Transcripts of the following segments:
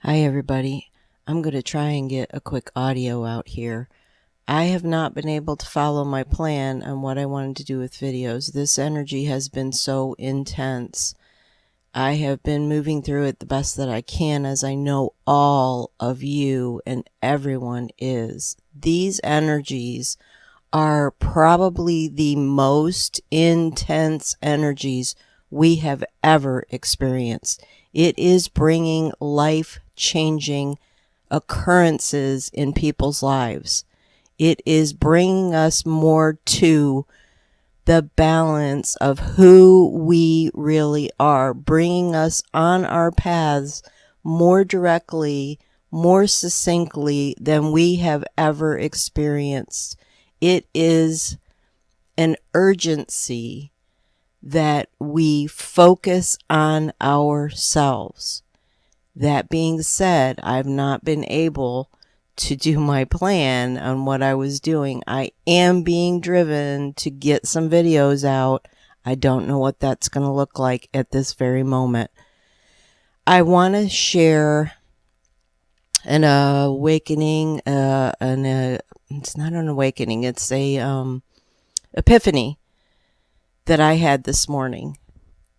Hi everybody. I'm going to try and get a quick audio out here. I have not been able to follow my plan on what I wanted to do with videos. This energy has been so intense. I have been moving through it the best that I can, as I know all of you and everyone is. These energies are probably the most intense energies we have ever experienced. It is bringing life-changing occurrences in people's lives. It is bringing us more to the balance of who we really are, bringing us on our paths more directly, more succinctly than we have ever experienced. It is an urgency that we focus on ourselves. That being said, I've not been able to do my plan on what I was doing. I am being driven to get some videos out. I don't know what that's going to look like at this very moment. I want to share an awakening, it's not an awakening, it's a epiphany that I had this morning.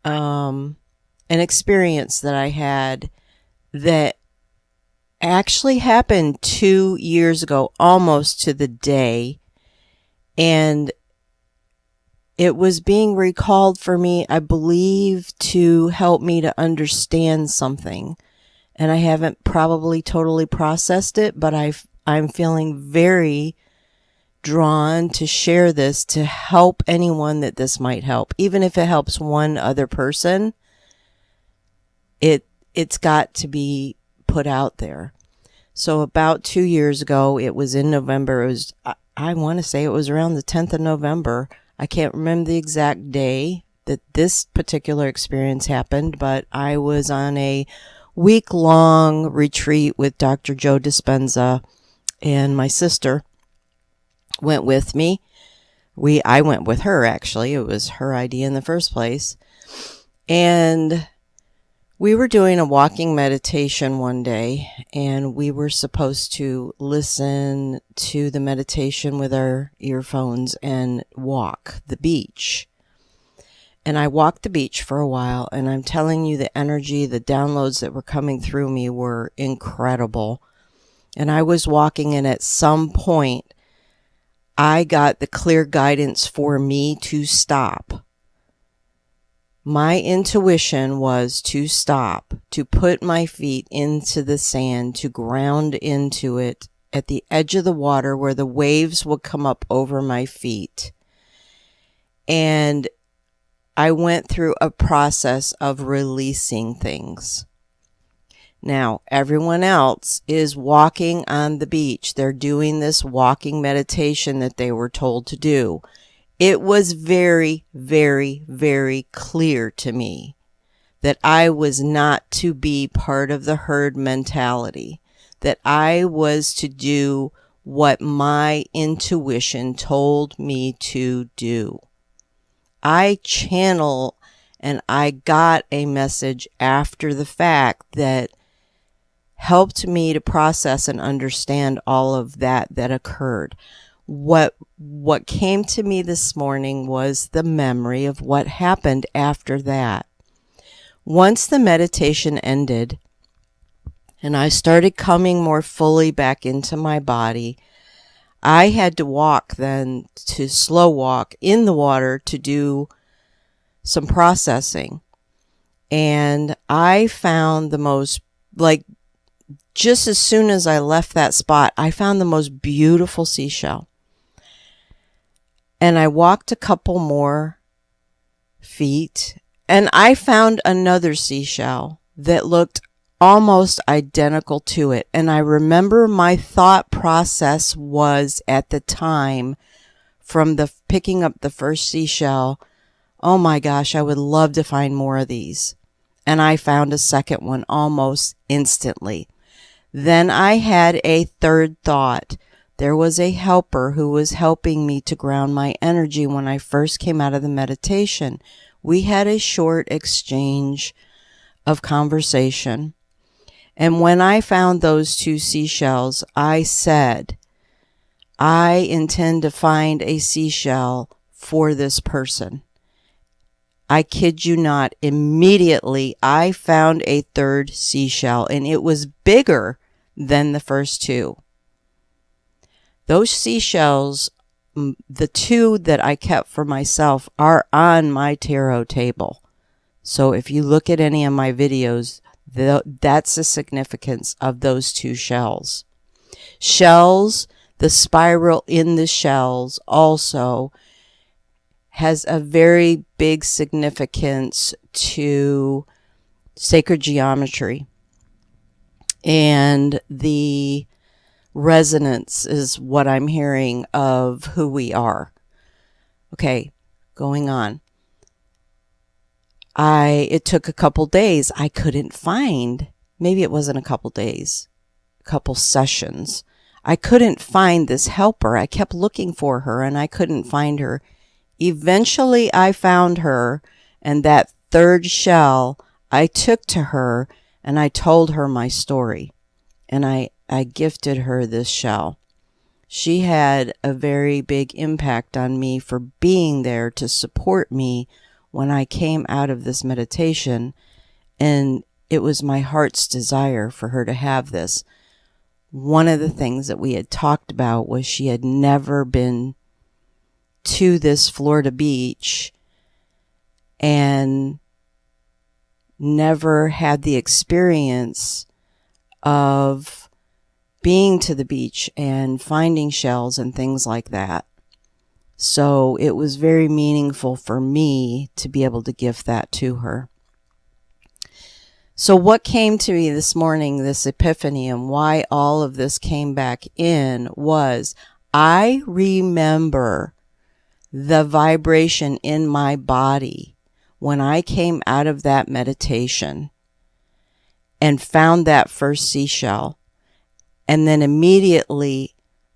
An experience that I had that actually happened 2 years ago, almost to the day. And it was being recalled for me, I believe, to help me to understand something. And I haven't probably totally processed it, but I'm feeling very drawn to share this to help anyone that this might help. Even if it helps one other person, it's got to be put out there. So about 2 years ago, it was in November. It was, I want to say it was around the 10th of November. I can't remember the exact day that this particular experience happened, but I was on a week-long retreat with Dr. Joe Dispenza, and my sister went with me. I went with her, actually. It was her idea in the first place. And we were doing a walking meditation one day, and we were supposed to listen to the meditation with our earphones and walk the beach. And I walked the beach for a while, and I'm telling you, the energy, the downloads that were coming through me were incredible. And I was walking, and at some point, I got the clear guidance for me to stop. My intuition was to stop, to put my feet into the sand, to ground into it at the edge of the water where the waves would come up over my feet. And I went through a process of releasing things. Now, everyone else is walking on the beach. They're doing this walking meditation that they were told to do. It was very, very, very clear to me that I was not to be part of the herd mentality, that I was to do what my intuition told me to do. I channel and I got a message after the fact that helped me to process and understand all of that occurred. What came to me this morning was the memory of what happened after that. Once the meditation ended and I started coming more fully back into my body, I had to walk then, to slow walk in the water to do some processing. And I found the most, just as soon as I left that spot, I found the most beautiful seashell. And I walked a couple more feet, and I found another seashell that looked almost identical to it. And I remember my thought process was at the time, from the picking up the first seashell, oh my gosh, I would love to find more of these. And I found a second one almost instantly. Then I had a third thought. There was a helper who was helping me to ground my energy when I first came out of the meditation. We had a short exchange of conversation. And when I found those 2 seashells, I said, I intend to find a seashell for this person. I kid you not, immediately I found a 3rd seashell, and it was bigger than the first 2. Those seashells, the 2 that I kept for myself, are on my tarot table. So if you look at any of my videos, that's the significance of those 2 shells. Shells, the spiral in the shells also has a very big significance to sacred geometry. And the resonance is what I'm hearing of who we are. Okay, going on. It took a couple days. I couldn't find, maybe it wasn't a couple days, a couple sessions. I couldn't find this helper. I kept looking for her and I couldn't find her. Eventually I found her, and that 3rd shell I took to her and I told her my story. And I gifted her this shell. She had a very big impact on me for being there to support me when I came out of this meditation, and it was my heart's desire for her to have this. One of the things that we had talked about was she had never been to this Florida beach and never had the experience of being to the beach and finding shells and things like that. So it was very meaningful for me to be able to gift that to her. So what came to me this morning, this epiphany, and why all of this came back in was I remember the vibration in my body when I came out of that meditation and found that first seashell, and then immediately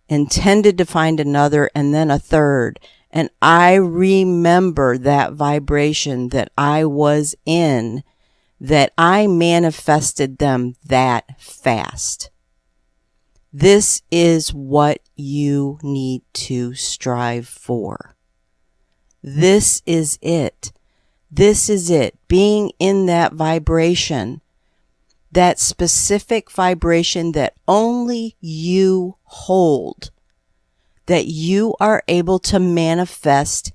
intended to find another and then a 3rd. And I remember that vibration that I was in, that I manifested them that fast. This is what you need to strive for. This is it. This is it. Being in that vibration, that specific vibration that only you hold, that you are able to manifest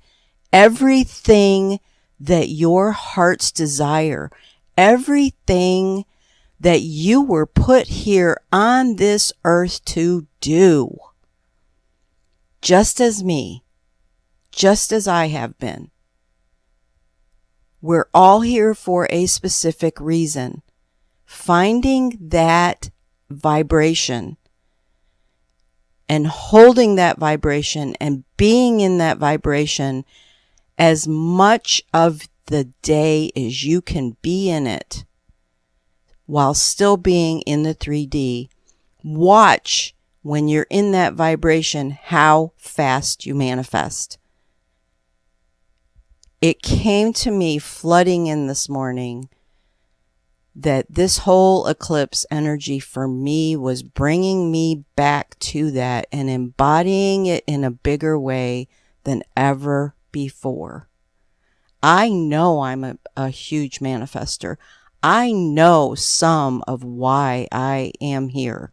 everything that your heart's desire, everything that you were put here on this earth to do. Just as me, just as I have been. We're all here for a specific reason. Finding that vibration and holding that vibration and being in that vibration as much of the day as you can be in it while still being in the 3D. Watch when you're in that vibration how fast you manifest. It came to me flooding in this morning that this whole eclipse energy for me was bringing me back to that and embodying it in a bigger way than ever before. I know I'm a huge manifester. I know some of why I am here.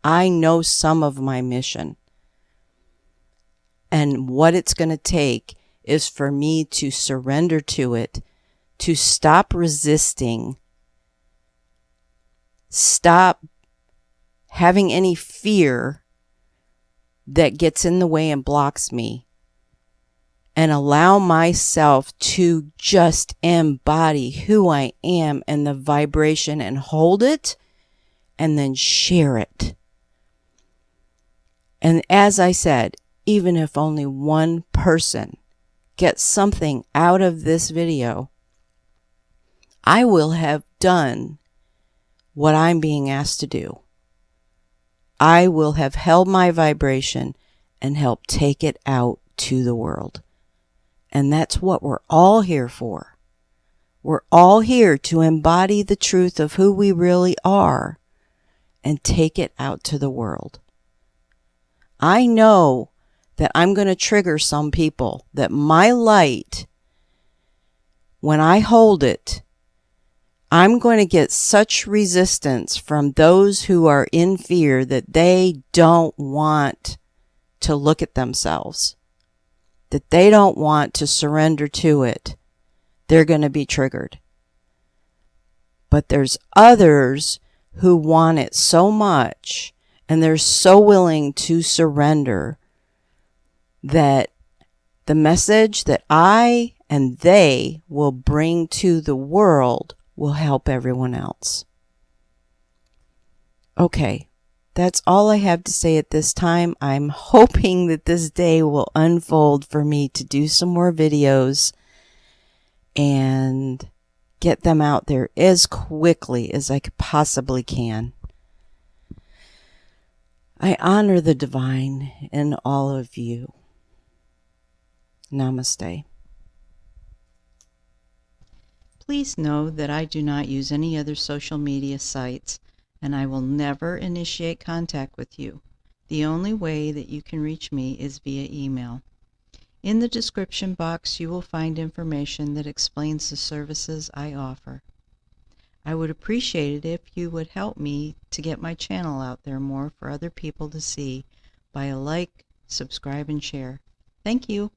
I know some of my mission. And what it's going to take is for me to surrender to it, to stop resisting, stop having any fear that gets in the way and blocks me, and allow myself to just embody who I am and the vibration and hold it and then share it. And as I said, even if only one person gets something out of this video, I will have done what I'm being asked to do. I will have held my vibration and helped take it out to the world. And that's what we're all here for. We're all here to embody the truth of who we really are. and take it out to the world. I know that I'm going to trigger some people, that my light, when I hold it, I'm going to get such resistance from those who are in fear that they don't want to look at themselves, that they don't want to surrender to it. They're going to be triggered. But there's others who want it so much, and they're so willing to surrender, that the message that I and they will bring to the world will help everyone else. Okay, that's all I have to say at this time. I'm hoping that this day will unfold for me to do some more videos and get them out there as quickly as I possibly can. I honor the divine in all of you. Namaste. Please know that I do not use any other social media sites, and I will never initiate contact with you. The only way that you can reach me is via email. In the description box, you will find information that explains the services I offer. I would appreciate it if you would help me to get my channel out there more for other people to see by a like, subscribe, and share. Thank you.